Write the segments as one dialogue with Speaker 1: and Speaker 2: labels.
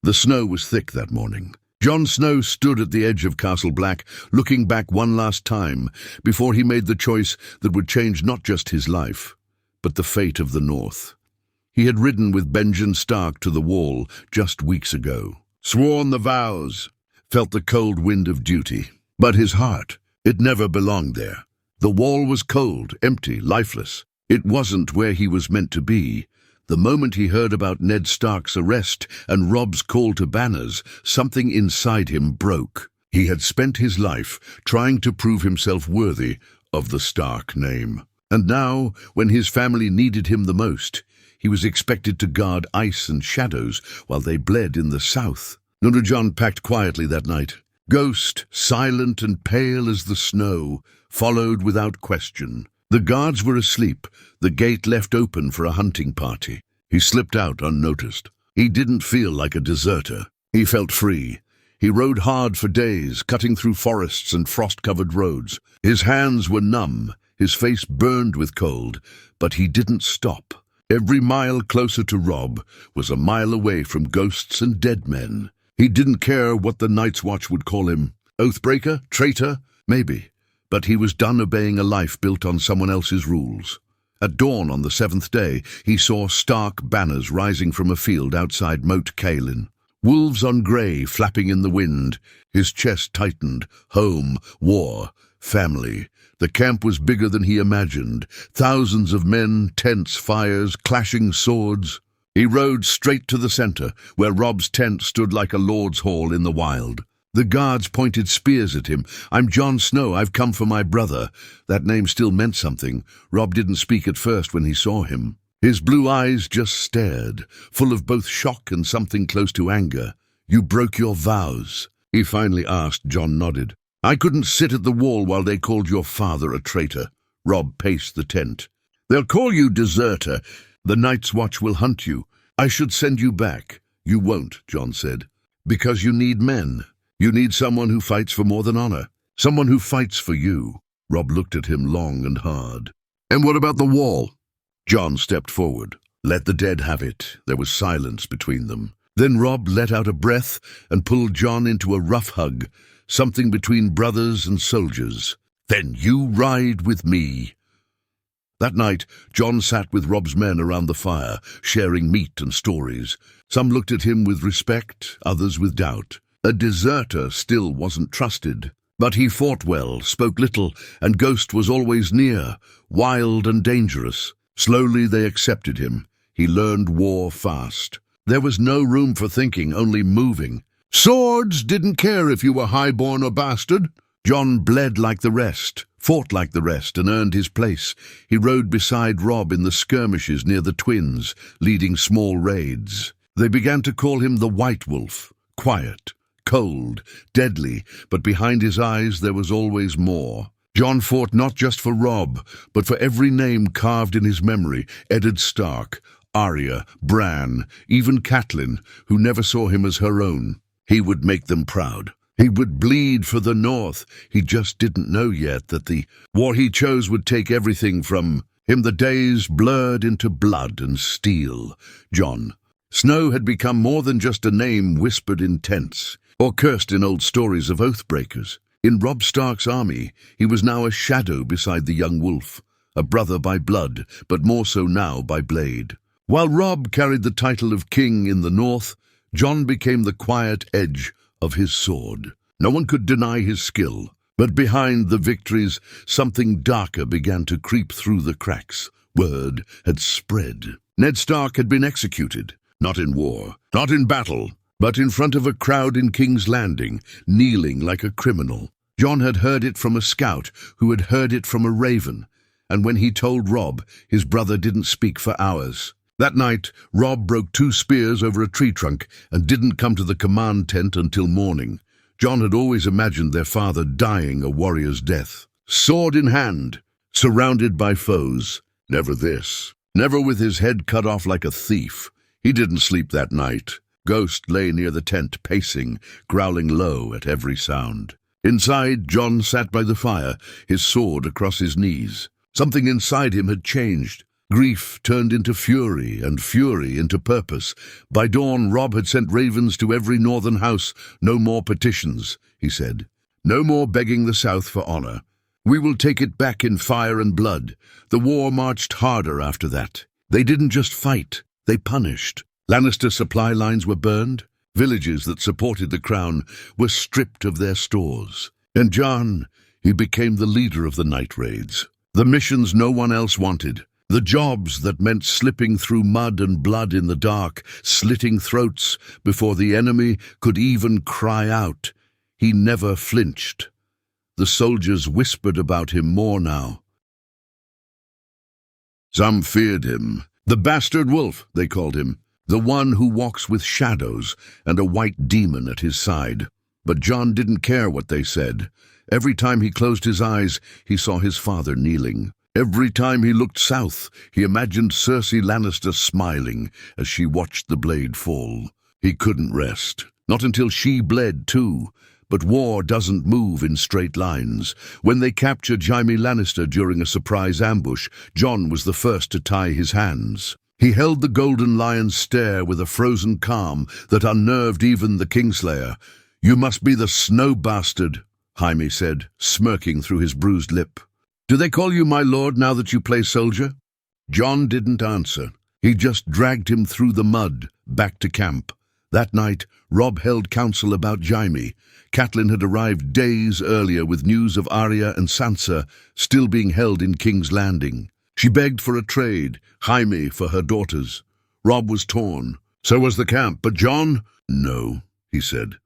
Speaker 1: The snow was thick that morning. Jon Snow stood at the edge of Castle Black, looking back one last time before he made the choice that would change not just his life, but the fate of the North. He had ridden with Benjen Stark to the Wall just weeks ago, sworn the vows, felt the cold wind of duty. But his heart, it never belonged there. The Wall was cold, empty, lifeless. It wasn't where he was meant to be. The moment he heard about Ned Stark's arrest and Robb's call to banners, something inside him broke. He had spent his life trying to prove himself worthy of the Stark name. And now, when his family needed him the most, he was expected to guard ice and shadows while they bled in the south. Jon packed quietly that night. Ghost, silent and pale as the snow, followed without question. The guards were asleep, the gate left open for a hunting party. He slipped out unnoticed. He didn't feel like a deserter. He felt free. He rode hard for days, cutting through forests and frost-covered roads. His hands were numb, his face burned with cold, but he didn't stop. Every mile closer to Robb was a mile away from ghosts and dead men. He didn't care what the Night's Watch would call him. Oathbreaker? Traitor? Maybe. But he was done obeying a life built on someone else's rules. At dawn on the 7th day, he saw Stark banners rising from a field outside Moat Cailin. Wolves on grey flapping in the wind. His chest tightened. Home, war, family. The camp was bigger than he imagined. Thousands of men, tents, fires, clashing swords. He rode straight to the center, where Robb's tent stood like a lord's hall in the wild. The guards pointed spears at him. "I'm Jon Snow, I've come for my brother." That name still meant something. Robb didn't speak at first when he saw him. His blue eyes just stared, full of both shock and something close to anger. "You broke your vows?" he finally asked. Jon nodded. "I couldn't sit at the Wall while they called your father a traitor." Robb paced the tent. "They'll call you deserter. The Night's Watch will hunt you. I should send you back." "You won't," Jon said. "Because you need men. You need someone who fights for more than honor. Someone who fights for you." Robb looked at him long and hard. "And what about the Wall?" Jon stepped forward. "Let the dead have it." There was silence between them. Then Robb let out a breath and pulled Jon into a rough hug, something between brothers and soldiers. "Then you ride with me." That night, Jon sat with Robb's men around the fire, sharing meat and stories. Some looked at him with respect, others with doubt. A deserter still wasn't trusted. But he fought well, spoke little, and Ghost was always near, wild and dangerous. Slowly they accepted him. He learned war fast. There was no room for thinking, only moving. Swords didn't care if you were highborn or bastard. Jon bled like the rest, fought like the rest, and earned his place. He rode beside Robb in the skirmishes near the Twins, leading small raids. They began to call him the White Wolf, quiet, cold, deadly, but behind his eyes there was always more. Jon fought not just for Robb, but for every name carved in his memory: Eddard Stark, Arya, Bran, even Catelyn, who never saw him as her own. He would make them proud. He would bleed for the North. He just didn't know yet that the war he chose would take everything from him. The days blurred into blood and steel. Jon Snow had become more than just a name whispered in tents, or cursed in old stories of oathbreakers. In Robb Stark's army, he was now a shadow beside the young wolf, a brother by blood, but more so now by blade. While Robb carried the title of king in the North, Jon became the quiet edge of his sword. No one could deny his skill, but behind the victories, something darker began to creep through the cracks. Word had spread. Ned Stark had been executed, not in war, not in battle, but in front of a crowd in King's Landing, kneeling like a criminal. Jon had heard it from a scout who had heard it from a raven, and when he told Robb, his brother didn't speak for hours. That night, Robb broke 2 spears over a tree trunk and didn't come to the command tent until morning. Jon had always imagined their father dying a warrior's death, sword in hand, surrounded by foes. Never this. Never with his head cut off like a thief. He didn't sleep that night. Ghost lay near the tent, pacing, growling low at every sound. Inside, Jon sat by the fire, his sword across his knees. Something inside him had changed. Grief turned into fury, and fury into purpose. By dawn, Robb had sent ravens to every northern house. "No more petitions," he said. "No more begging the South for honor. We will take it back in fire and blood." The war marched harder after that. They didn't just fight, they punished. Lannister supply lines were burned. Villages that supported the crown were stripped of their stores. And Jon, he became the leader of the night raids. The missions no one else wanted. The jobs that meant slipping through mud and blood in the dark, slitting throats before the enemy could even cry out. He never flinched. The soldiers whispered about him more now. Some feared him. The bastard wolf, they called him. The one who walks with shadows and a white demon at his side. But Jon didn't care what they said. Every time he closed his eyes, he saw his father kneeling. Every time he looked south, he imagined Cersei Lannister smiling as she watched the blade fall. He couldn't rest. Not until she bled too. But war doesn't move in straight lines. When they captured Jaime Lannister during a surprise ambush, Jon was the first to tie his hands. He held the Golden Lion's stare with a frozen calm that unnerved even the Kingslayer. "You must be the snow bastard," Jaime said, smirking through his bruised lip. "Do they call you my lord now that you play soldier?" Jon didn't answer. He just dragged him through the mud, back to camp. That night, Robb held council about Jaime. Cailin had arrived days earlier with news of Arya and Sansa still being held in King's Landing. She begged for a trade, Jaime for her daughters. Robb was torn. So was the camp, but Jon? "No," he said.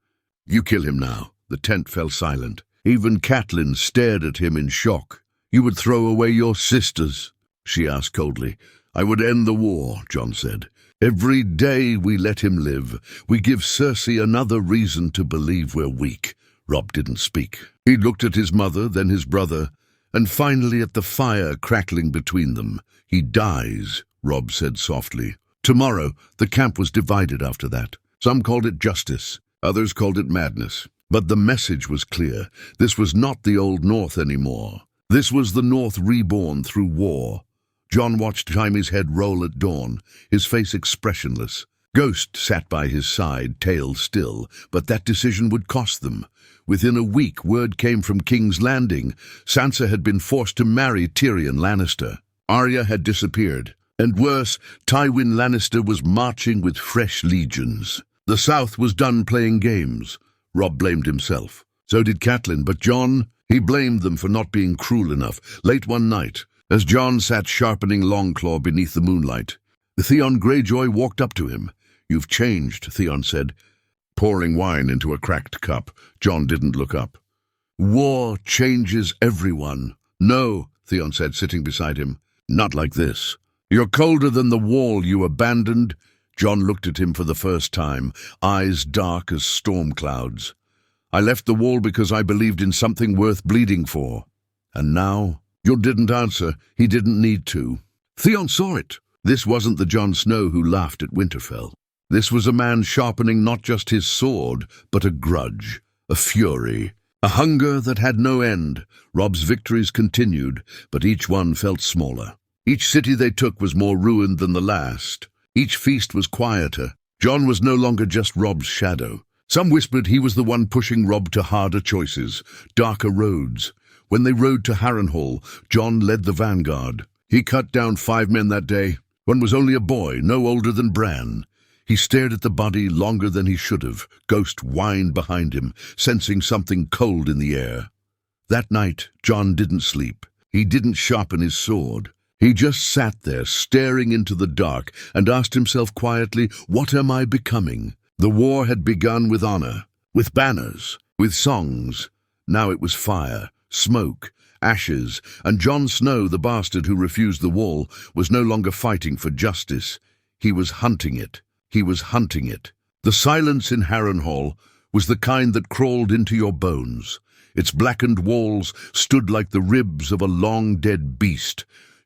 Speaker 1: "You kill him now." The tent fell silent. Even Cailin stared at him in shock. "You would throw away your sisters?" she asked coldly. "I would end the war," Jon said. "Every day we let him live, we give Cersei another reason to believe we're weak." Robb didn't speak. He looked at his mother, then his brother, and finally at the fire crackling between them. "He dies," Robb said softly. Tomorrow, the camp was divided after that. Some called it justice, others called it madness. But the message was clear. This was not the Old North anymore. This was the North reborn through war. Jon watched Jaime's head roll at dawn, his face expressionless. Ghost sat by his side, tail still, but that decision would cost them. Within a week, word came from King's Landing. Sansa had been forced to marry Tyrion Lannister. Arya had disappeared. And worse, Tywin Lannister was marching with fresh legions. The South was done playing games. Robb blamed himself. So did Cailin, but Jon, he blamed them for not being cruel enough. Late one night, as Jon sat sharpening Longclaw beneath the moonlight, Theon Greyjoy walked up to him. "You've changed," Theon said, pouring wine into a cracked cup. Jon didn't look up. "War changes everyone." "No," Theon said, sitting beside him. "Not like this. You're colder than the wall you abandoned." Jon looked at him for the first time, eyes dark as storm clouds. "I left the wall because I believed in something worth bleeding for. And now?" Jon didn't answer. He didn't need to. Theon saw it. This wasn't the Jon Snow who laughed at Winterfell. This was a man sharpening not just his sword, but a grudge, a fury, a hunger that had no end. Robb's victories continued, but each one felt smaller. Each city they took was more ruined than the last. Each feast was quieter. Jon was no longer just Robb's shadow. Some whispered he was the one pushing Robb to harder choices, darker roads. When they rode to Harrenhal, Jon led the vanguard. He cut down 5 men that day. One was only a boy, no older than Bran. He stared at the body longer than he should have. Ghost whined behind him, sensing something cold in the air. That night, Jon didn't sleep. He didn't sharpen his sword. He just sat there, staring into the dark, and asked himself quietly, "What am I becoming?" The war had begun with honor, with banners, with songs. Now it was fire, smoke, ashes, and Jon Snow, the bastard who refused the wall, was no longer fighting for justice. He was hunting it. He was hunting it. The silence in Harrenhal was the kind that crawled into your bones. Its blackened walls stood like the ribs of a long-dead beast,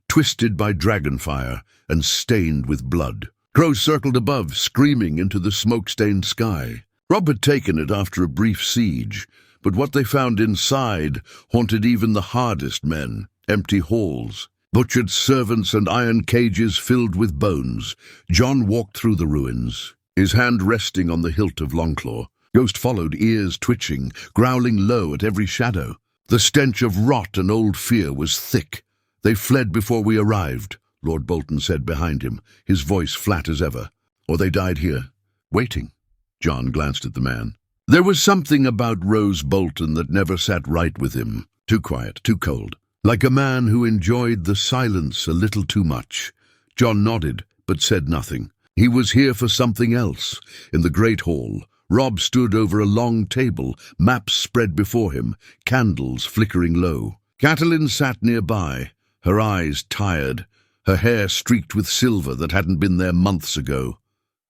Speaker 1: twisted by dragonfire and stained with blood. Crows circled above, screaming into the smoke-stained sky. Robb had taken it after a brief siege, but what they found inside haunted even the hardest men. Empty halls, Butchered servants and iron cages filled with bones. Jon walked through the ruins, his hand resting on the hilt of Longclaw. Ghost followed, ears twitching, growling low at every shadow. The stench of rot and old fear was thick. They fled before we arrived, Lord Bolton said behind him, his voice flat as ever. Or they died here, waiting. Jon glanced at the man. There was something about Rose Bolton that never sat right with him. Too quiet, too cold. Like a man who enjoyed the silence a little too much. Jon nodded, but said nothing. He was here for something else. In the great hall, Robb stood over a long table, maps spread before him, candles flickering low. Cailin sat nearby, her eyes tired, her hair streaked with silver that hadn't been there months ago.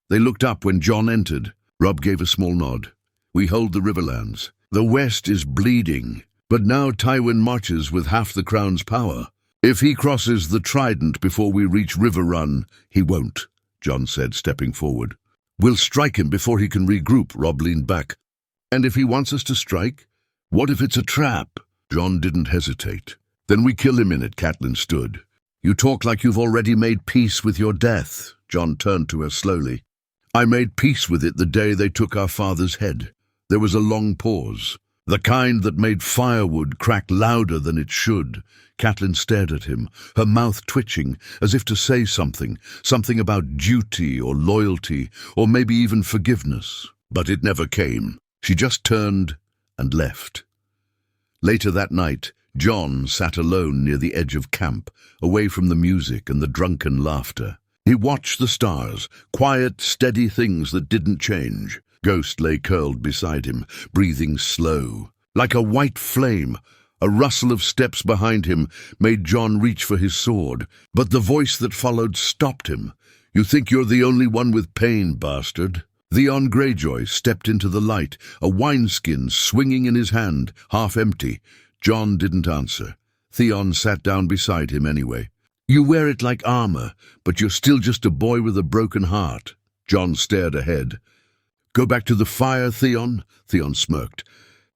Speaker 1: They looked up when Jon entered. Robb gave a small nod. We hold the Riverlands. The West is bleeding, but now Tywin marches with half the Crown's power. If he crosses the Trident before we reach River Run, he won't, Jon said, stepping forward. We'll strike him before he can regroup, Robb leaned back. And if he wants us to strike? What if it's a trap? Jon didn't hesitate. Then we kill him in it, Cailin stood. You talk like you've already made peace with your death. Jon turned to her slowly. I made peace with it the day they took our father's head. There was a long pause, the kind that made firewood crack louder than it should. Cailin stared at him, her mouth twitching, as if to say something about duty or loyalty, or maybe even forgiveness. But it never came. She just turned and left. Later that night, Jon sat alone near the edge of camp, away from the music and the drunken laughter. He watched the stars, quiet, steady things that didn't change. Ghost lay curled beside him, breathing slow. Like a white flame, a rustle of steps behind him made Jon reach for his sword, but the voice that followed stopped him. You think you're the only one with pain, bastard. Theon Greyjoy stepped into the light, a wineskin swinging in his hand, half empty. Jon didn't answer. Theon sat down beside him anyway. You wear it like armor, but you're still just a boy with a broken heart. Jon stared ahead. Go back to the fire, Theon? Theon smirked.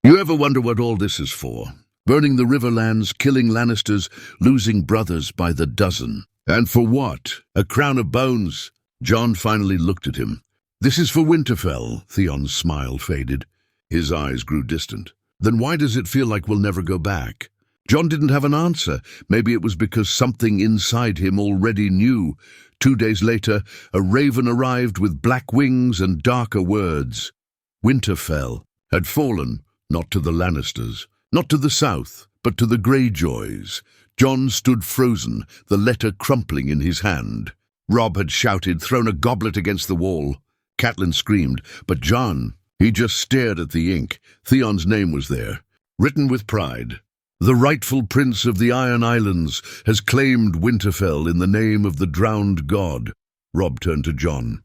Speaker 1: You ever wonder what all this is for? Burning the Riverlands, killing Lannisters, losing brothers by the dozen. And for what? A crown of bones? Jon finally looked at him. This is for Winterfell. Theon's smile faded. His eyes grew distant. Then why does it feel like we'll never go back? Jon didn't have an answer. Maybe it was because something inside him already knew. 2 days later, a raven arrived with black wings and darker words. Winterfell had fallen, not to the Lannisters, not to the south, but to the Greyjoys. Jon stood frozen, the letter crumpling in his hand. Robb had shouted, thrown a goblet against the wall. Cailin screamed, but Jon, he just stared at the ink. Theon's name was there, written with pride. The rightful prince of the Iron Islands has claimed Winterfell in the name of the drowned god. Robb turned to Jon.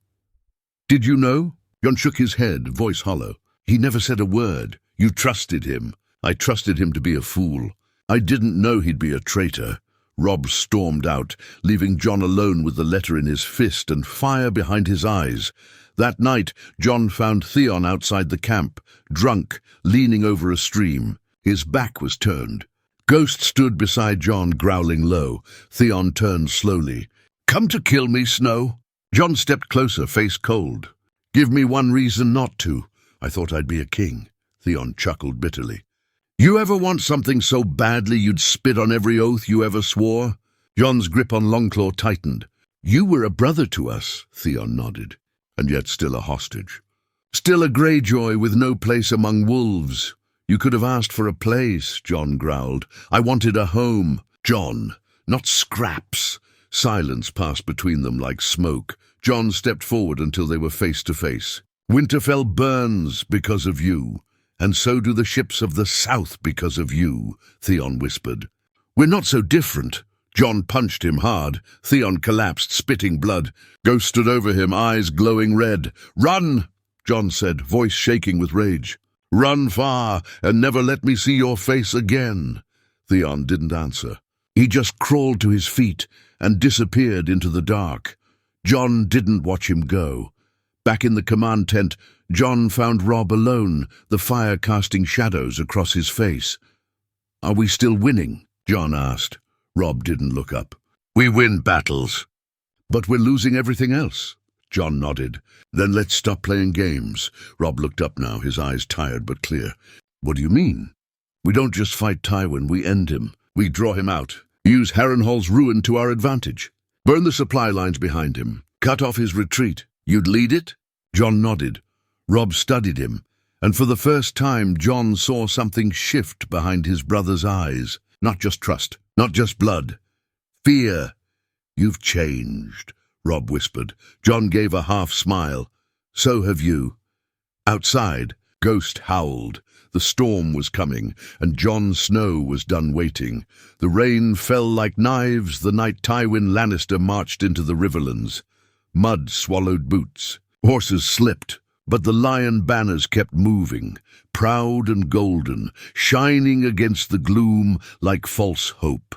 Speaker 1: Did you know? Jon shook his head, voice hollow. He never said a word. You trusted him. I trusted him to be a fool. I didn't know he'd be a traitor. Robb stormed out, leaving Jon alone with the letter in his fist and fire behind his eyes. That night, Jon found Theon outside the camp, drunk, leaning over a stream. His back was turned. Ghost stood beside Jon, growling low. Theon turned slowly. Come to kill me, Snow? Jon stepped closer, face cold. Give me one reason not to. I thought I'd be a king. Theon chuckled bitterly. You ever want something so badly you'd spit on every oath you ever swore? Jon's grip on Longclaw tightened. You were a brother to us, Theon nodded, and yet still a hostage. Still a Greyjoy with no place among wolves. You could have asked for a place, Jon growled. I wanted a home. Jon, not scraps. Silence passed between them like smoke. Jon stepped forward until they were face to face. Winterfell burns because of you, and so do the ships of the south because of you, Theon whispered. We're not so different. Jon punched him hard. Theon collapsed, spitting blood. Ghost stood over him, eyes glowing red. Run, Jon said, voice shaking with rage. Run far, and never let me see your face again. Theon didn't answer. He just crawled to his feet and disappeared into the dark. Jon didn't watch him go. Back in the command tent, Jon found Robb alone, the fire casting shadows across his face. Are we still winning? Jon asked. Robb didn't look up. We win battles. But we're losing everything else. Jon nodded. Then let's stop playing games. Robb looked up now, his eyes tired but clear. What do you mean? We don't just fight Tywin, we end him. We draw him out. Use Harrenhal's ruin to our advantage. Burn the supply lines behind him. Cut off his retreat. You'd lead it? Jon nodded. Robb studied him, and for the first time Jon saw something shift behind his brother's eyes. Not just trust, not just blood. Fear. You've changed, Robb whispered. Jon gave a half smile. So have you. Outside, Ghost howled. The storm was coming, and Jon Snow was done waiting. The rain fell like knives the night Tywin Lannister marched into the Riverlands. Mud swallowed boots. Horses slipped, but the lion banners kept moving, proud and golden, shining against the gloom like false hope.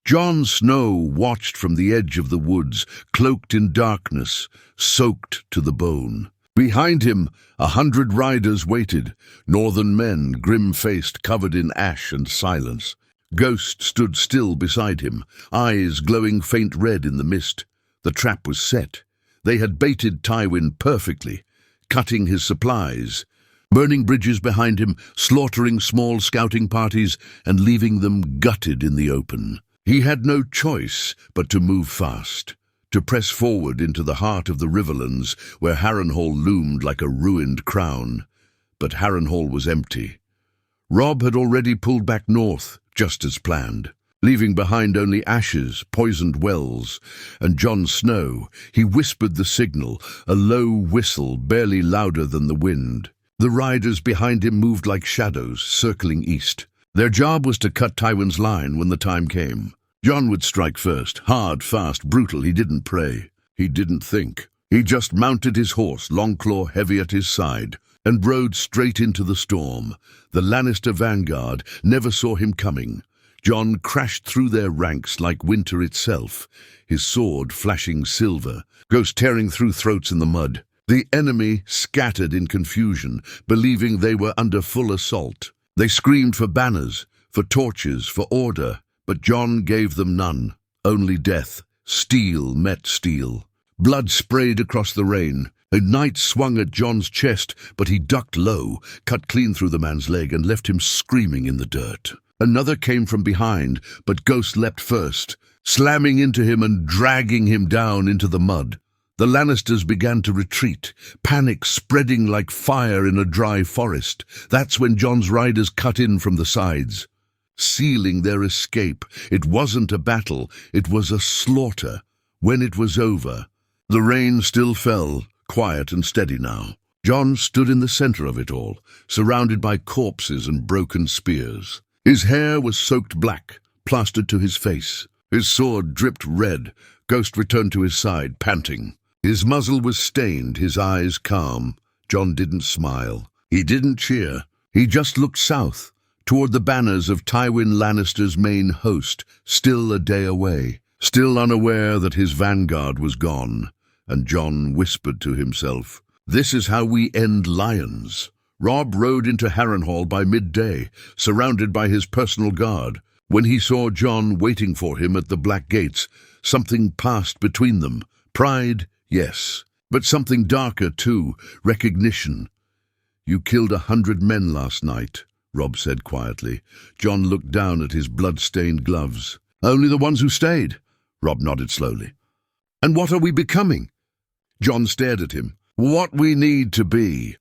Speaker 1: Jon Snow watched from the edge of the woods, cloaked in darkness, soaked to the bone. Behind him, 100 riders waited, northern men, grim-faced, covered in ash and silence. Ghost stood still beside him, eyes glowing faint red in the mist. The trap was set. They had baited Tywin perfectly, cutting his supplies, burning bridges behind him, slaughtering small scouting parties, and leaving them gutted in the open. He had no choice but to move fast, to press forward into the heart of the Riverlands, where Harrenhal loomed like a ruined crown. But Harrenhal was empty. Robb had already pulled back north, just as planned, leaving behind only ashes, poisoned wells, and Jon Snow. He whispered the signal, a low whistle barely louder than the wind. The riders behind him moved like shadows, circling east. Their job was to cut Tywin's line when the time came. Jon would strike first, hard, fast, brutal. He didn't pray. He didn't think. He just mounted his horse, Longclaw heavy at his side, and rode straight into the storm. The Lannister vanguard never saw him coming. Jon crashed through their ranks like winter itself, his sword flashing silver, Ghost tearing through throats in the mud. The enemy scattered in confusion, believing they were under full assault. They screamed for banners, for torches, for order, but Jon gave them none, only death. Steel met steel. Blood sprayed across the rain. A knight swung at Jon's chest, but he ducked low, cut clean through the man's leg and left him screaming in the dirt. Another came from behind, but Ghost leapt first, slamming into him and dragging him down into the mud. The Lannisters began to retreat, panic spreading like fire in a dry forest. That's when Jon's riders cut in from the sides, sealing their escape. It wasn't a battle, it was a slaughter. When it was over, the rain still fell, quiet and steady now. Jon stood in the center of it all, surrounded by corpses and broken spears. His hair was soaked black, plastered to his face. His sword dripped red. Ghost returned to his side, panting. His muzzle was stained, his eyes calm. Jon didn't smile. He didn't cheer. He just looked south, toward the banners of Tywin Lannister's main host, still a day away, still unaware that his vanguard was gone. And Jon whispered to himself, "This is how we end lions." Robb rode into Harrenhal by midday, surrounded by his personal guard. When he saw Jon waiting for him at the Black Gates, something passed between them. Pride, yes, but something darker too, recognition. "You killed 100 men last night," Robb said quietly. Jon looked down at his blood-stained gloves. "Only the ones who stayed," Robb nodded slowly. "And what are we becoming?" Jon stared at him. "What we need to be."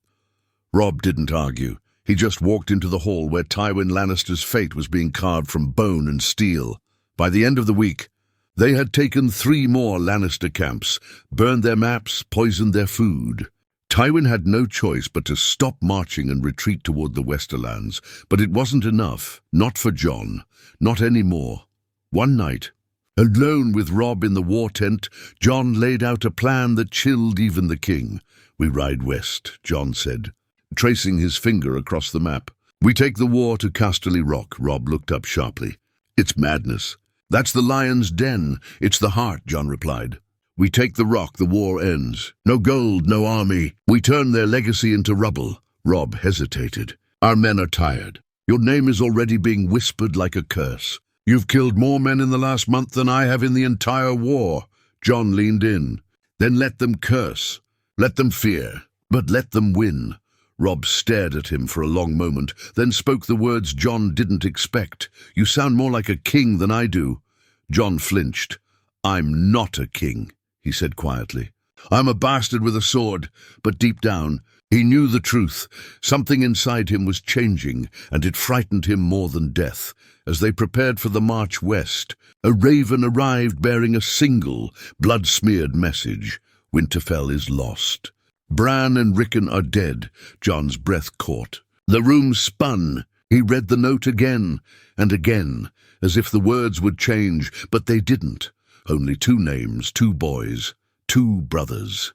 Speaker 1: Robb didn't argue. He just walked into the hall where Tywin Lannister's fate was being carved from bone and steel. By the end of the week, they had taken 3 more Lannister camps, burned their maps, poisoned their food. Tywin had no choice but to stop marching and retreat toward the Westerlands, but it wasn't enough, not for Jon, not anymore. One night, alone with Robb in the war tent, Jon laid out a plan that chilled even the king. "We ride west," Jon said, tracing his finger across the map. "We take the war to Casterly Rock." Robb looked up sharply. "It's madness." "That's the lion's den. It's the heart," Jon replied. "We take the rock, the war ends. No gold, no army. We turn their legacy into rubble." Robb hesitated. "Our men are tired. Your name is already being whispered like a curse." You've killed more men in the last month than I have in the entire war. Jon leaned in. Then let them curse. Let them fear. But let them win. Robb stared at him for a long moment, then spoke the words Jon didn't expect. You sound more like a king than I do. Jon flinched. I'm not a king, he said quietly. I'm a bastard with a sword, but deep down, he knew the truth. Something inside him was changing, and it frightened him more than death. As they prepared for the march west, a raven arrived bearing a single, blood-smeared message. Winterfell is lost. Bran and Rickon are dead. Jon's breath caught. The room spun. He read the note again and again, as if the words would change, but they didn't. Only 2 names, 2 boys, 2 brothers.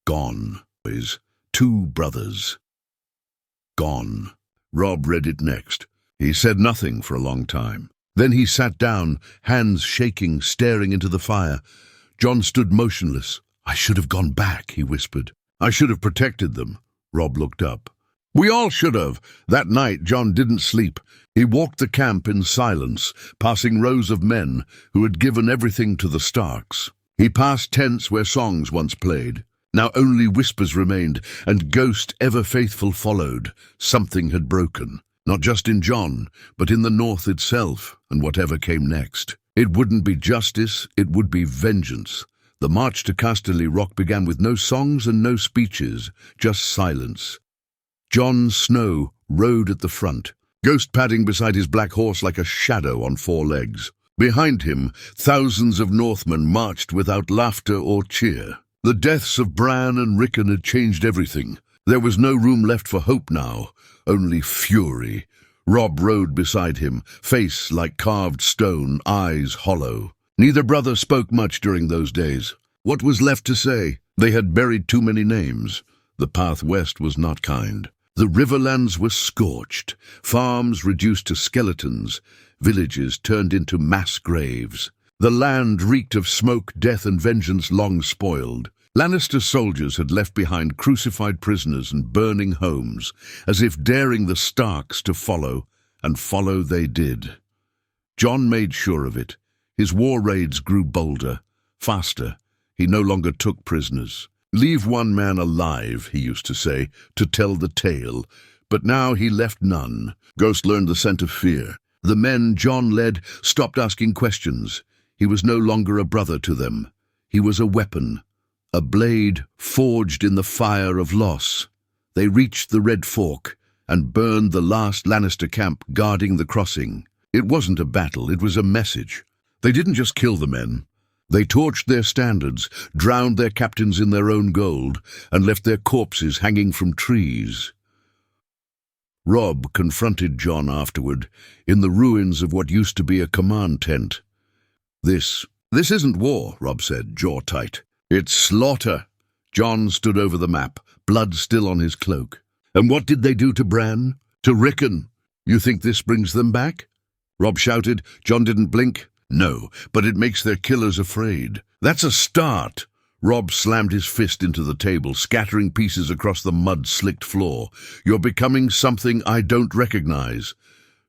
Speaker 1: Gone. 2 brothers. Gone. Robb read it next. He said nothing for a long time. Then he sat down, hands shaking, staring into the fire. Jon stood motionless. I should have gone back, he whispered. I should have protected them. Robb looked up. We all should have. That night, Jon didn't sleep. He walked the camp in silence, passing rows of men who had given everything to the Starks. He passed tents where songs once played. Now only whispers remained, and Ghost, ever faithful, followed. Something had broken, not just in Jon, but in the North itself, and whatever came next. It wouldn't be justice, it would be vengeance. The march to Casterly Rock began with no songs and no speeches, just silence. Jon Snow rode at the front, Ghost padding beside his black horse like a shadow on 4 legs. Behind him, thousands of Northmen marched without laughter or cheer. The deaths of Bran and Rickon had changed everything. There was no room left for hope now, only fury. Robb rode beside him, face like carved stone, eyes hollow. Neither brother spoke much during those days. What was left to say? They had buried too many names. The path west was not kind. The riverlands were scorched, farms reduced to skeletons, villages turned into mass graves. The land reeked of smoke, death, and vengeance long spoiled. Lannister soldiers had left behind crucified prisoners and burning homes, as if daring the Starks to follow, and follow they did. Jon made sure of it. His war raids grew bolder, faster. He no longer took prisoners. Leave one man alive, he used to say, to tell the tale. But now he left none. Ghost learned the scent of fear. The men Jon led stopped asking questions. He was no longer a brother to them. He was a weapon, a blade forged in the fire of loss. They reached the Red Fork and burned the last Lannister camp guarding the crossing. It wasn't a battle, it was a message. They didn't just kill the men. They torched their standards, drowned their captains in their own gold, and left their corpses hanging from trees. Robb confronted Jon afterward, in the ruins of what used to be a command tent. This isn't war, Robb said, jaw tight. It's slaughter. Jon stood over the map, blood still on his cloak. And what did they do to Bran? To Rickon? You think this brings them back? Robb shouted. Jon didn't blink. No, but it makes their killers afraid. That's a start. Robb slammed his fist into the table, scattering pieces across the mud-slicked floor. You're becoming something I don't recognize.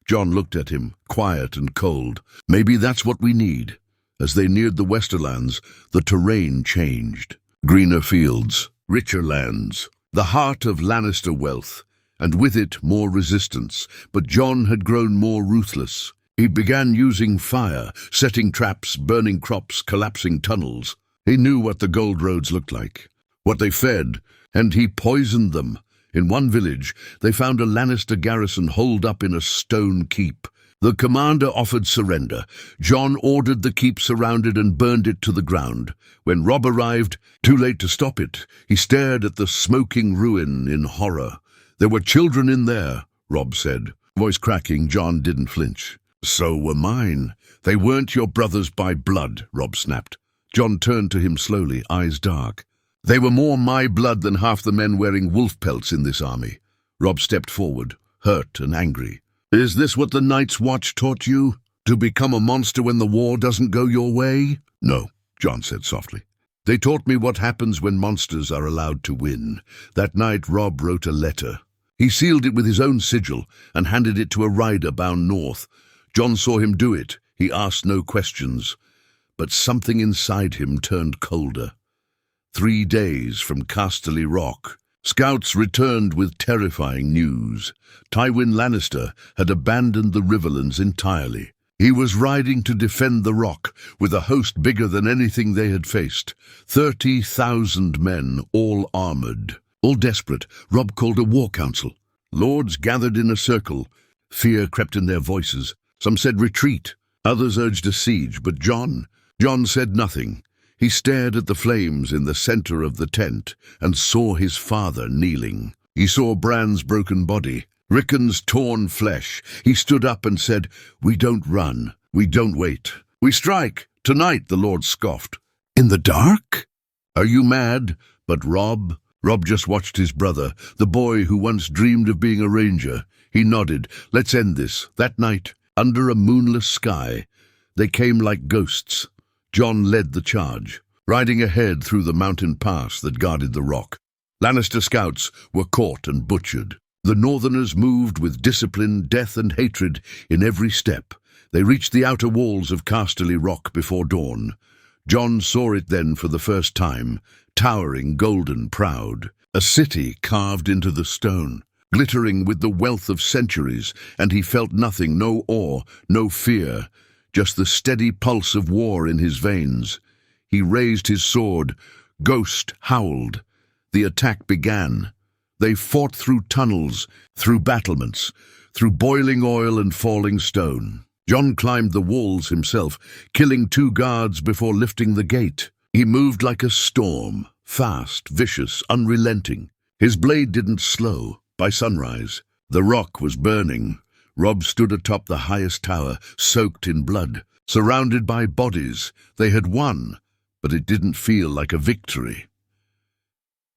Speaker 1: Jon looked at him, quiet and cold. Maybe that's what we need. As they neared the Westerlands, the terrain changed. Greener fields, richer lands, the heart of Lannister wealth, and with it more resistance. But Jon had grown more ruthless. He began using fire, setting traps, burning crops, collapsing tunnels. He knew what the gold roads looked like, what they fed, and he poisoned them. In one village, they found a Lannister garrison holed up in a stone keep. The commander offered surrender. Jon ordered the keep surrounded and burned it to the ground. When Robb arrived, too late to stop it, he stared at the smoking ruin in horror. There were children in there, Robb said. Voice cracking, Jon didn't flinch. So were mine. They weren't your brothers by blood, Robb snapped. Jon turned to him slowly, eyes dark. They were more my blood than half the men wearing wolf pelts in this army. Robb stepped forward, hurt and angry. Is this what the Night's Watch taught you? To become a monster when the war doesn't go your way? No, Jon said softly. They taught me what happens when monsters are allowed to win. That night Robb wrote a letter. He sealed it with his own sigil and handed it to a rider bound north. Jon saw him do it. He asked no questions. But something inside him turned colder. 3 days from Casterly Rock, scouts returned with terrifying news. Tywin Lannister had abandoned the Riverlands entirely. He was riding to defend the rock with a host bigger than anything they had faced. 30,000 men, all armored. All desperate, Robb called a war council. Lords gathered in a circle. Fear crept in their voices. Some said retreat. Others urged a siege, but Jon said nothing. He stared at the flames in the center of the tent and saw his father kneeling. He saw Bran's broken body, Rickon's torn flesh. He stood up and said, "We don't run. We don't wait. We strike. Tonight," the Lord scoffed. "In the dark? Are you mad?" But Robb just watched his brother, the boy who once dreamed of being a ranger. He nodded. "Let's end this." That night, under a moonless sky, they came like ghosts. Jon led the charge, riding ahead through the mountain pass that guarded the rock. Lannister scouts were caught and butchered. The Northerners moved with discipline, death and hatred in every step. They reached the outer walls of Casterly Rock before dawn. Jon saw it then for the first time, towering, golden, proud. A city carved into the stone, glittering with the wealth of centuries, and he felt nothing, no awe, no fear, just the steady pulse of war in his veins. He raised his sword. Ghost howled. The attack began. They fought through tunnels, through battlements, through boiling oil and falling stone. Jon climbed the walls himself, killing 2 guards before lifting the gate. He moved like a storm, fast, vicious, unrelenting. His blade didn't slow. By sunrise, the rock was burning. Robb stood atop the highest tower, soaked in blood, surrounded by bodies. They had won, but it didn't feel like a victory.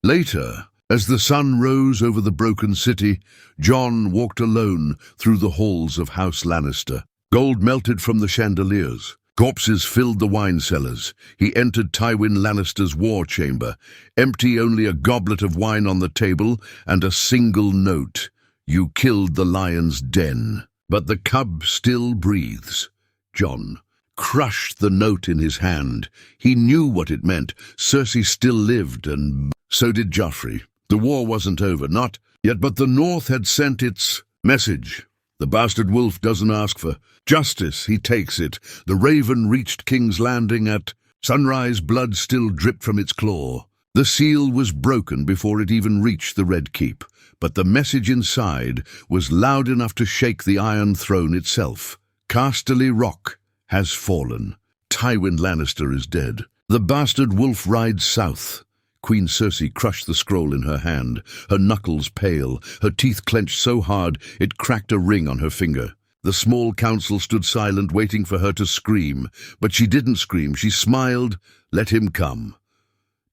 Speaker 1: Later, as the sun rose over the broken city, Jon walked alone through the halls of House Lannister. Gold melted from the chandeliers. Corpses filled the wine cellars. He entered Tywin Lannister's war chamber, empty, only a goblet of wine on the table and a single note. "You killed the lion's den, but the cub still breathes." Jon crushed the note in his hand. He knew what it meant. Cersei still lived, and so did Joffrey. The war wasn't over, not yet, but the North had sent its message. The bastard wolf doesn't ask for justice, he takes it. The raven reached King's Landing at sunrise. Blood still dripped from its claw. The seal was broken before it even reached the Red Keep, but the message inside was loud enough to shake the Iron Throne itself. Casterly Rock has fallen. Tywin Lannister is dead. The bastard wolf rides south. Queen Cersei crushed the scroll in her hand, her knuckles pale, her teeth clenched so hard it cracked a ring on her finger. The small council stood silent, waiting for her to scream, but she didn't scream. She smiled. Let him come.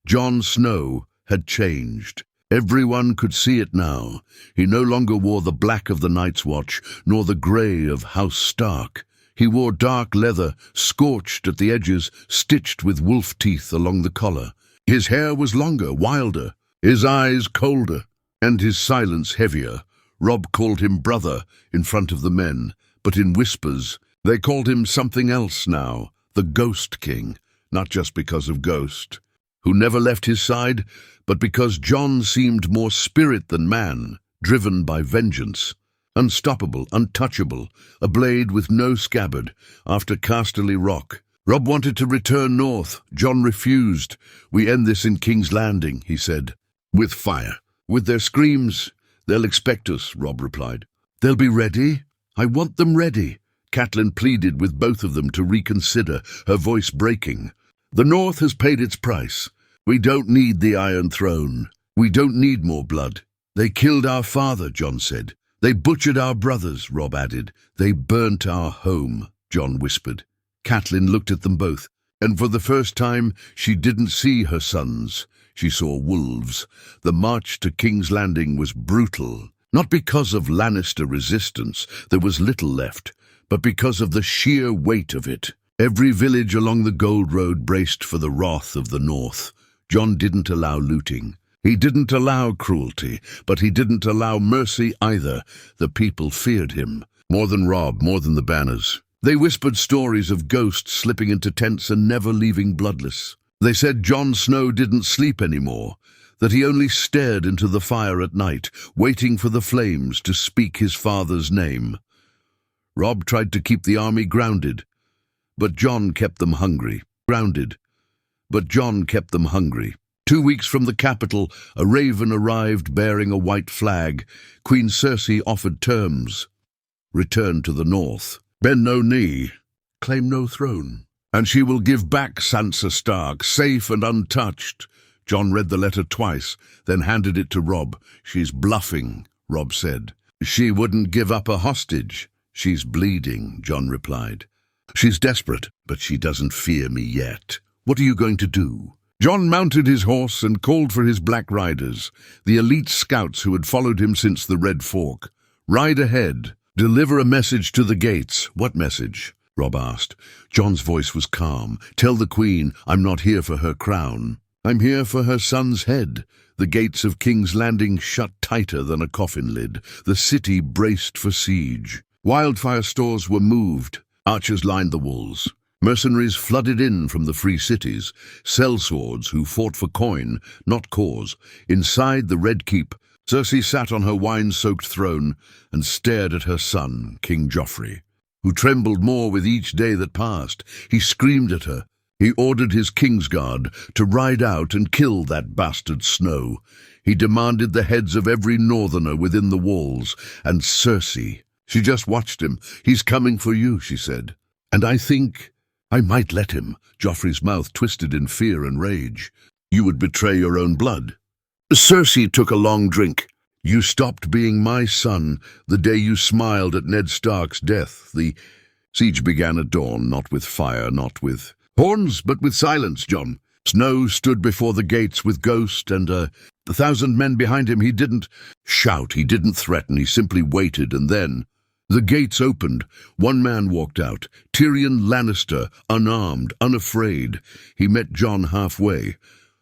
Speaker 1: Jon Snow had changed. Everyone could see it now. He no longer wore the black of the Night's Watch, nor the grey of House Stark. He wore dark leather, scorched at the edges, stitched with wolf teeth along the collar. His hair was longer, wilder, his eyes colder, and his silence heavier. Robb called him brother in front of the men, but in whispers. They called him something else now, the Ghost King, not just because of Ghost, who never left his side, but because Jon seemed more spirit than man, driven by vengeance. Unstoppable, untouchable, a blade with no scabbard. After Casterly Rock, Robb wanted to return north. Jon refused. "We end this in King's Landing," he said. "With fire. With their screams. They'll expect us," Robb replied. "They'll be ready. I want them ready." Catelyn pleaded with both of them to reconsider, her voice breaking. "The North has paid its price. We don't need the Iron Throne. We don't need more blood." "They killed our father," Jon said. "They butchered our brothers," Robb added. "They burnt our home," Jon whispered. Catelyn looked at them both, and for the first time she didn't see her sons. She saw wolves. The march to King's Landing was brutal, not because of Lannister resistance, there was little left, but because of the sheer weight of it. Every village along the Gold Road braced for the wrath of the North. Jon didn't allow looting. He didn't allow cruelty, but he didn't allow mercy either. The people feared him. More than Robb, more than the banners. They whispered stories of ghosts slipping into tents and never leaving bloodless. They said Jon Snow didn't sleep anymore, that he only stared into the fire at night, waiting for the flames to speak his father's name. Robb tried to keep the army grounded, but Jon kept them hungry. Grounded, but Jon kept them hungry. 2 weeks from the capital, a raven arrived bearing a white flag. Queen Cersei offered terms. Return to the north. Bend no knee. Claim no throne. And she will give back Sansa Stark, safe and untouched. Jon read the letter twice, then handed it to Robb. She's bluffing, Robb said. She wouldn't give up a hostage. She's bleeding, Jon replied. She's desperate, but she doesn't fear me yet. What are you going to do? Jon mounted his horse and called for his Black Riders, the elite scouts who had followed him since the Red Fork. Ride ahead. Deliver a message to the gates. What message? Robb asked. Jon's voice was calm. Tell the Queen I'm not here for her crown. I'm here for her son's head. The gates of King's Landing shut tighter than a coffin lid. The city braced for siege. Wildfire stores were moved. Archers lined the walls. Mercenaries flooded in from the free cities. Sellswords who fought for coin, not cause. Inside the Red Keep, Cersei sat on her wine-soaked throne and stared at her son, King Joffrey, who trembled more with each day that passed. He screamed at her. He ordered his Kingsguard to ride out and kill that bastard Snow. He demanded the heads of every northerner within the walls. And Cersei, she just watched him. He's coming for you, she said. And I think I might let him. Joffrey's mouth twisted in fear and rage. You would betray your own blood. Cersei took a long drink. You stopped being my son the day you smiled at Ned Stark's death. The siege began at dawn, not with fire, not with horns, but with silence, Jon. Snow stood before the gates with Ghost and 1,000 men behind him. He didn't shout, he didn't threaten, he simply waited, and then the gates opened. One man walked out, Tyrion Lannister, unarmed, unafraid. He met Jon halfway.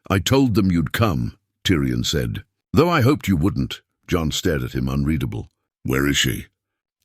Speaker 1: I told them you'd come, Tyrion said. Though I hoped you wouldn't. Jon stared at him, unreadable. Where is she?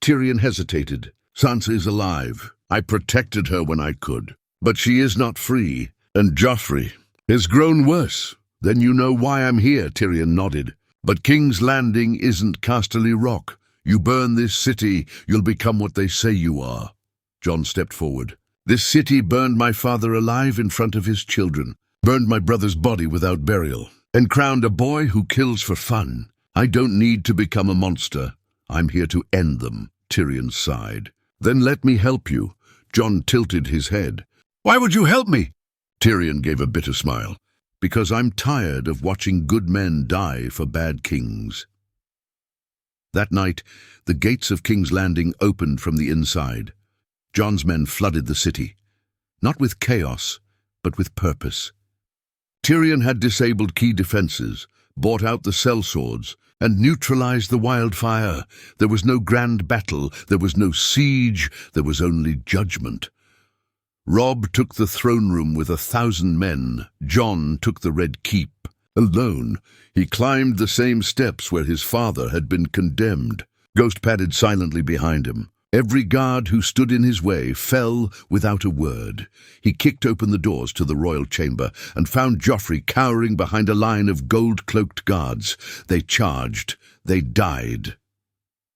Speaker 1: Tyrion hesitated. Sansa is alive. I protected her when I could. But she is not free. And Joffrey has grown worse. Then you know why I'm here, Tyrion nodded. But King's Landing isn't Casterly Rock. You burn this city, you'll become what they say you are. Jon stepped forward. This city burned my father alive in front of his children, burned my brother's body without burial, and crowned a boy who kills for fun. I don't need to become a monster. I'm here to end them, Tyrion sighed. Then let me help you. Jon tilted his head. Why would you help me? Tyrion gave a bitter smile. Because I'm tired of watching good men die for bad kings. That night, the gates of King's Landing opened from the inside. Jon's men flooded the city, not with chaos, but with purpose. Tyrion had disabled key defenses, bought out the sellswords, and neutralized the wildfire. There was no grand battle, there was no siege, there was only judgment. Robb took the throne room with 1,000 men. Jon took the Red Keep. Alone, he climbed the same steps where his father had been condemned. Ghost padded silently behind him. Every guard who stood in his way fell without a word. He kicked open the doors to the royal chamber and found Joffrey cowering behind a line of gold-cloaked guards. They charged. They died.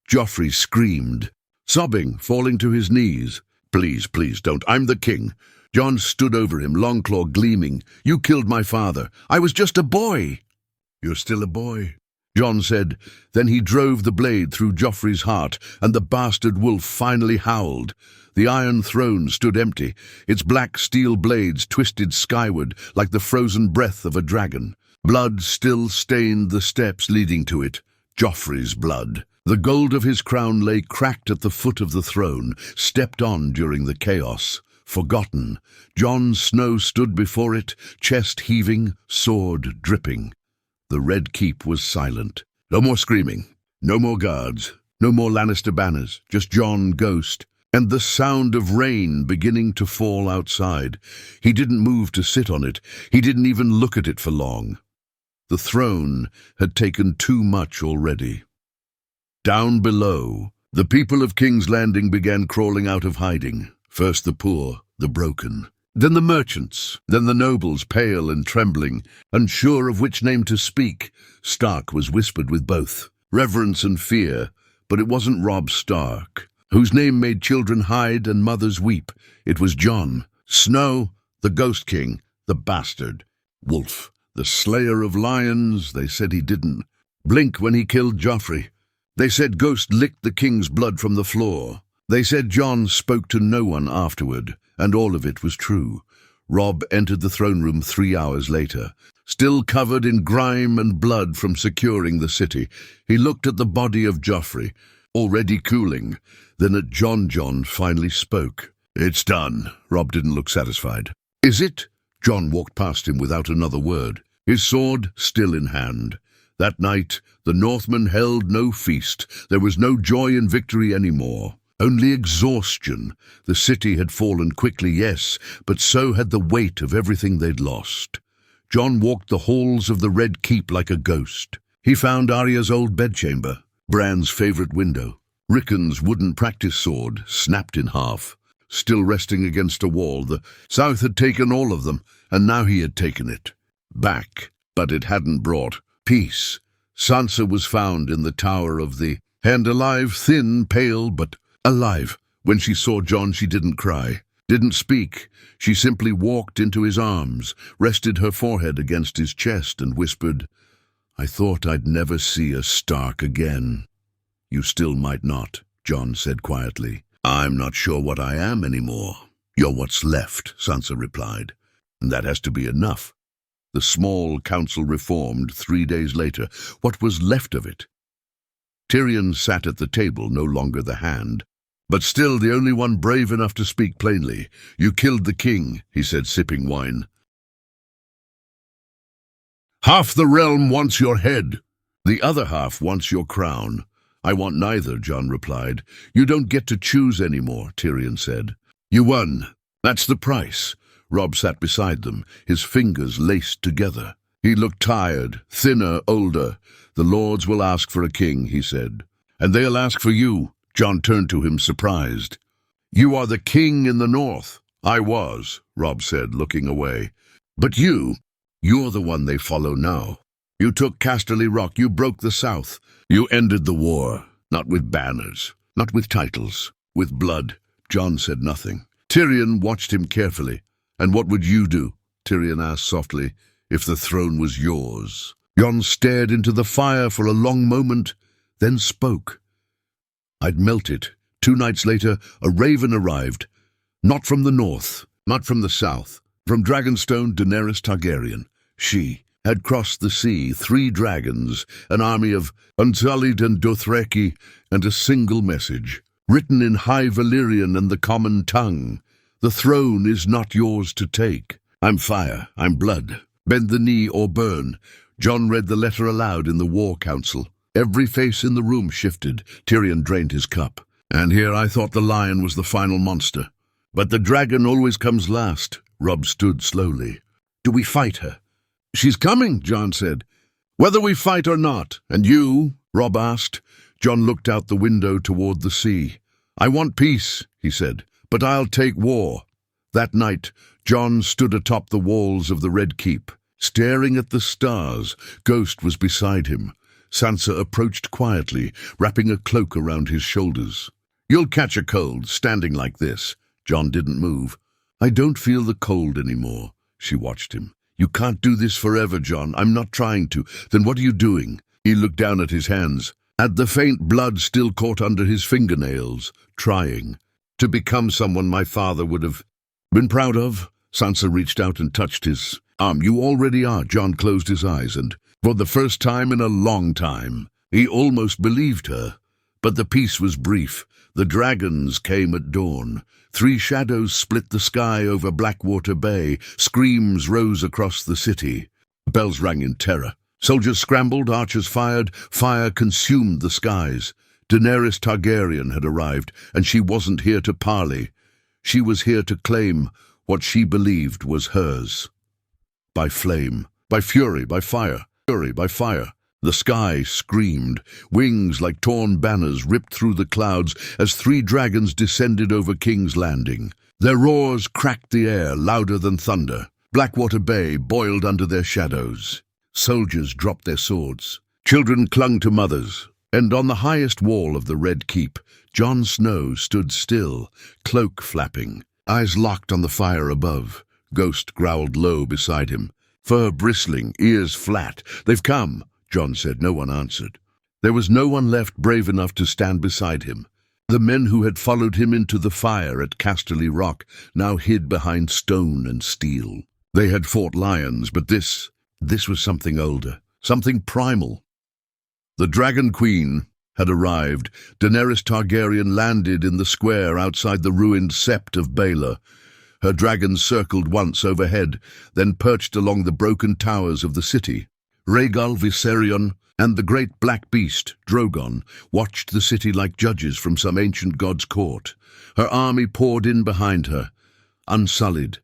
Speaker 1: Joffrey screamed, sobbing, falling to his knees. Please, please don't. I'm the king. Jon stood over him, Longclaw gleaming. You killed my father. I was just a boy. You're still a boy, Jon said. Then he drove the blade through Joffrey's heart, and the bastard wolf finally howled. The Iron Throne stood empty, its black steel blades twisted skyward like the frozen breath of a dragon. Blood still stained the steps leading to it. Joffrey's blood. The gold of his crown lay cracked at the foot of the throne, stepped on during the chaos. Forgotten, Jon Snow stood before it, chest heaving, sword dripping. The Red Keep was silent. No more screaming, no more guards, no more Lannister banners, just Jon Ghost, and the sound of rain beginning to fall outside. He didn't move to sit on it. He didn't even look at it for long. The throne had taken too much already. Down below, The people of King's Landing began crawling out of hiding. First the poor, the broken. Then the merchants, then the nobles, pale and trembling, unsure of which name to speak. Stark was whispered with both, reverence and fear, but it wasn't Robb Stark, whose name made children hide and mothers weep. It was Jon Snow, the Ghost King, the bastard. Wolf, the slayer of lions. They said he didn't blink when he killed Joffrey. They said Ghost licked the king's blood from the floor. They said Jon spoke to no one afterward, and all of it was true. Robb entered the throne room 3 hours later, still covered in grime and blood from securing the city. He looked at the body of Joffrey, already cooling, then at Jon. Jon finally spoke. "It's done." Robb didn't look satisfied. "Is it?" Jon walked past him without another word, his sword still in hand. That night, the Northmen held no feast. There was no joy in victory anymore. Only exhaustion. The city had fallen quickly, yes, but so had the weight of everything they'd lost. Jon walked the halls of the Red Keep like a ghost. He found Arya's old bedchamber, Bran's favorite window, Rickon's wooden practice sword, snapped in half, still resting against a wall. The South had taken all of them, and now he had taken it back, but it hadn't brought peace. Sansa was found in the Tower of the Hand, alive, thin, pale, but alive. When she saw Jon, she didn't cry, didn't speak. She simply walked into his arms, rested her forehead against his chest, and whispered, "I thought I'd never see a Stark again." "You still might not," Jon said quietly. "I'm not sure what I am anymore." "You're what's left," Sansa replied. "And that has to be enough." The small council reformed 3 days later. What was left of it? Tyrion sat at the table, no longer the Hand, but still the only one brave enough to speak plainly. "You killed the king," he said, sipping wine. "Half the realm wants your head. The other half wants your crown." "I want neither," Jon replied. "You don't get to choose anymore," Tyrion said. "You won. That's the price." Robb sat beside them, his fingers laced together. He looked tired, thinner, older. "The lords will ask for a king," he said. "And they'll ask for you." Jon turned to him, surprised. "You are the king in the north." "I was," Robb said, looking away. "But you're the one they follow now. You took Casterly Rock, you broke the south. You ended the war, not with banners, not with titles, with blood." Jon said nothing. Tyrion watched him carefully. "And what would you do?" Tyrion asked softly, "if the throne was yours?" Jon stared into the fire for a long moment, then spoke. "I'd melt it." 2 nights later, a raven arrived. Not from the north, not from the south. From Dragonstone, Daenerys Targaryen. She had crossed the sea, 3 dragons, an army of Unsullied and Dothraki, and a single message, written in High Valyrian and the common tongue. "The throne is not yours to take. I'm fire, I'm blood. Bend the knee or burn." Jon read the letter aloud in the war council. Every face in the room shifted. Tyrion drained his cup. "And here I thought the lion was the final monster. But the dragon always comes last." Robb stood slowly. "Do we fight her?" "She's coming," Jon said. "Whether we fight or not." "And you?" Robb asked. Jon looked out the window toward the sea. "I want peace," he said, "but I'll take war." That night, Jon stood atop the walls of the Red Keep, staring at the stars. Ghost was beside him. Sansa approached quietly, wrapping a cloak around his shoulders. "You'll catch a cold, standing like this." Jon didn't move. "I don't feel the cold anymore." She watched him. "You can't do this forever, Jon." "I'm not trying to." "Then what are you doing?" He looked down at his hands, at the faint blood still caught under his fingernails. "Trying to become someone my father would have been proud of." Sansa reached out and touched his arm. "You already are." Jon closed his eyes, and for the first time in a long time, he almost believed her. But the peace was brief. The dragons came at dawn. 3 shadows split the sky over Blackwater Bay. Screams rose across the city. Bells rang in terror. Soldiers scrambled, archers fired. Fire consumed the skies. Daenerys Targaryen had arrived, and she wasn't here to parley. She was here to claim what she believed was hers. By flame, by fury, by fire, fury, by fire. The sky screamed. Wings like torn banners ripped through the clouds as 3 dragons descended over King's Landing. Their roars cracked the air louder than thunder. Blackwater Bay boiled under their shadows. Soldiers dropped their swords. Children clung to mothers. And on the highest wall of the Red Keep, Jon Snow stood still, cloak flapping, eyes locked on the fire above. Ghost growled low beside him, fur bristling, ears flat. "They've come," Jon said. No one answered. There was no one left brave enough to stand beside him. The men who had followed him into the fire at Casterly Rock now hid behind stone and steel. They had fought lions, but this was something older, something primal. The Dragon Queen had arrived. Daenerys Targaryen landed in the square outside the ruined Sept of Baelor. Her dragons circled once overhead, then perched along the broken towers of the city. Rhaegal Viserion and the great black beast, Drogon, watched the city like judges from some ancient god's court. Her army poured in behind her, unsullied,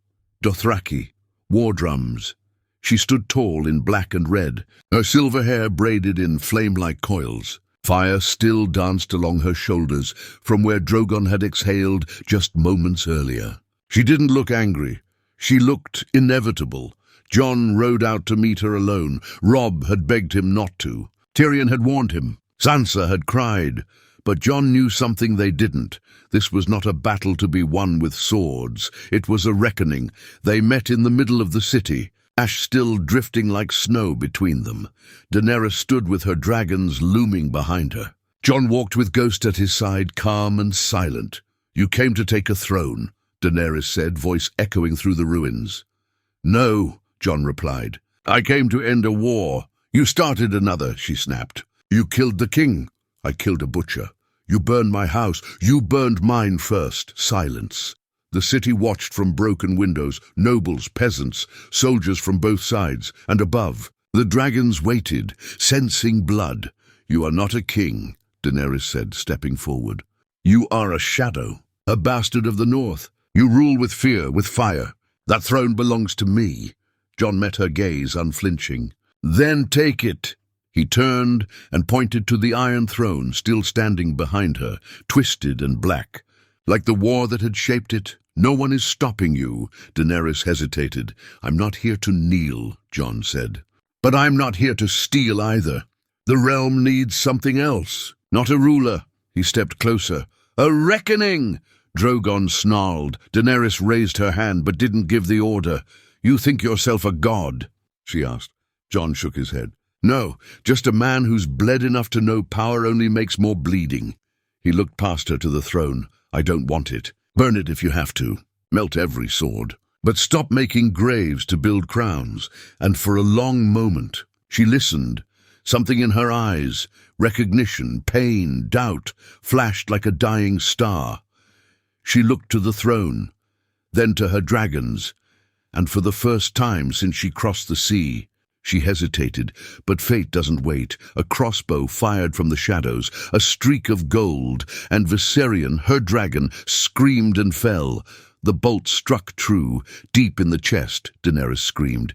Speaker 1: Dothraki, war drums. She stood tall in black and red, her silver hair braided in flame-like coils. Fire still danced along her shoulders from where Drogon had exhaled just moments earlier. She didn't look angry. She looked inevitable. Jon rode out to meet her alone. Robb had begged him not to. Tyrion had warned him. Sansa had cried. But Jon knew something they didn't. This was not a battle to be won with swords. It was a reckoning. They met in the middle of the city, ash still drifting like snow between them. Daenerys stood with her dragons looming behind her. Jon walked with Ghost at his side, calm and silent. "You came to take a throne," Daenerys said, voice echoing through the ruins. "No," Jon replied. "I came to end a war." "You started another," she snapped. "You killed the king." "I killed a butcher." "You burned my house." "You burned mine first." Silence. The city watched from broken windows, nobles, peasants, soldiers from both sides, and above. The dragons waited, sensing blood. "You are not a king," Daenerys said, stepping forward. "You are a shadow, a bastard of the north. You rule with fear, with fire. That throne belongs to me." Jon met her gaze, unflinching. "Then take it." He turned and pointed to the Iron Throne still standing behind her, twisted and black, like the war that had shaped it. "No one is stopping you," Daenerys hesitated. "I'm not here to kneel," Jon said. "But I'm not here to steal either. The realm needs something else, not a ruler." He stepped closer. "A reckoning!" Drogon snarled. Daenerys raised her hand but didn't give the order. "You think yourself a god?" she asked. Jon shook his head. "No, just a man who's bled enough to know power only makes more bleeding." He looked past her to the throne. "I don't want it. Burn it if you have to. Melt every sword. But stop making graves to build crowns." And for a long moment, she listened. Something in her eyes, recognition, pain, doubt, flashed like a dying star. She looked to the throne, then to her dragons, and for the first time since she crossed the sea, she hesitated. But fate doesn't wait. A crossbow fired from the shadows, a streak of gold, and Viserion, her dragon, screamed and fell. The bolt struck true, deep in the chest, Daenerys screamed.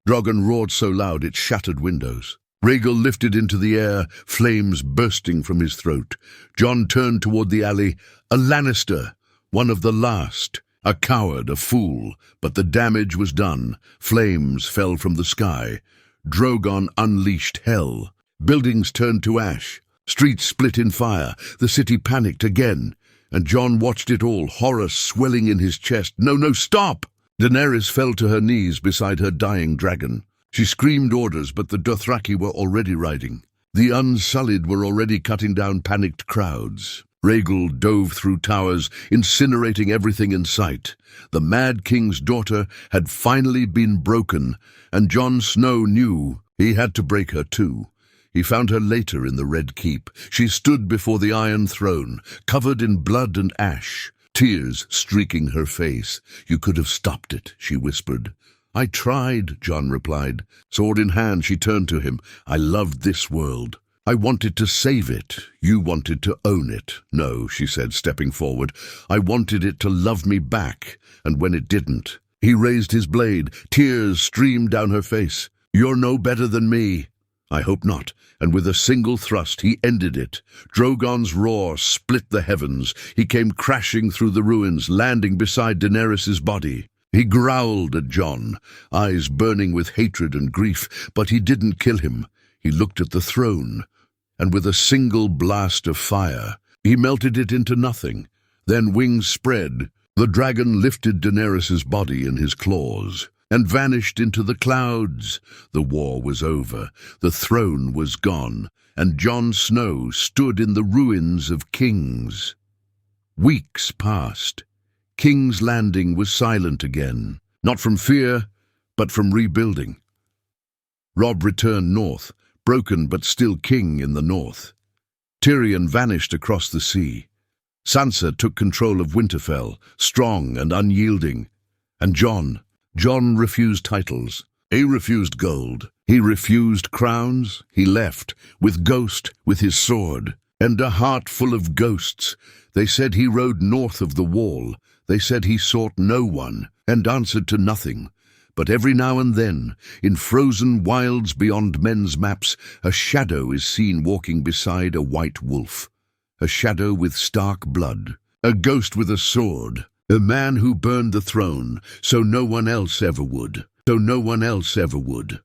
Speaker 1: Drogon roared so loud it shattered windows. Rhaegal lifted into the air, flames bursting from his throat. Jon turned toward the alley. A Lannister, one of the last. A coward, a fool, but the damage was done. Flames fell from the sky. Drogon unleashed hell. Buildings turned to ash. Streets split in fire. The city panicked again. And Jon watched it all, horror swelling in his chest. "No, stop!" Daenerys fell to her knees beside her dying dragon. She screamed orders, but the Dothraki were already riding. The Unsullied were already cutting down panicked crowds. Rhaegal dove through towers, incinerating everything in sight. The Mad King's daughter had finally been broken, and Jon Snow knew he had to break her too. He found her later in the Red Keep. She stood before the Iron Throne, covered in blood and ash, tears streaking her face. "You could have stopped it," she whispered. "I tried," Jon replied. Sword in hand, she turned to him. "I loved this world. I wanted to save it. You wanted to own it." "No," she said, stepping forward. "I wanted it to love me back, and when it didn't." He raised his blade. Tears streamed down her face. "You're no better than me." I hope not. And with a single thrust he ended it. Drogon's roar split the heavens. He came crashing through the ruins, landing beside Daenerys's body. He growled at Jon, eyes burning with hatred and grief, but he didn't kill him. He looked at the throne, and with a single blast of fire, he melted it into nothing. Then wings spread. The dragon lifted Daenerys's body in his claws and vanished into the clouds. The war was over, the throne was gone, and Jon Snow stood in the ruins of King's. Weeks passed. King's Landing was silent again, not from fear, but from rebuilding. Robb returned north, broken but still king in the north. Tyrion vanished across the sea. Sansa took control of Winterfell, strong and unyielding. And Jon refused titles. He refused gold. He refused crowns. He left, with his sword, and a heart full of ghosts. They said he rode north of the wall. They said he sought no one, and answered to nothing. But every now and then, in frozen wilds beyond men's maps, a shadow is seen walking beside a white wolf. A shadow with Stark blood. A ghost with a sword. A man who burned the throne, so no one else ever would.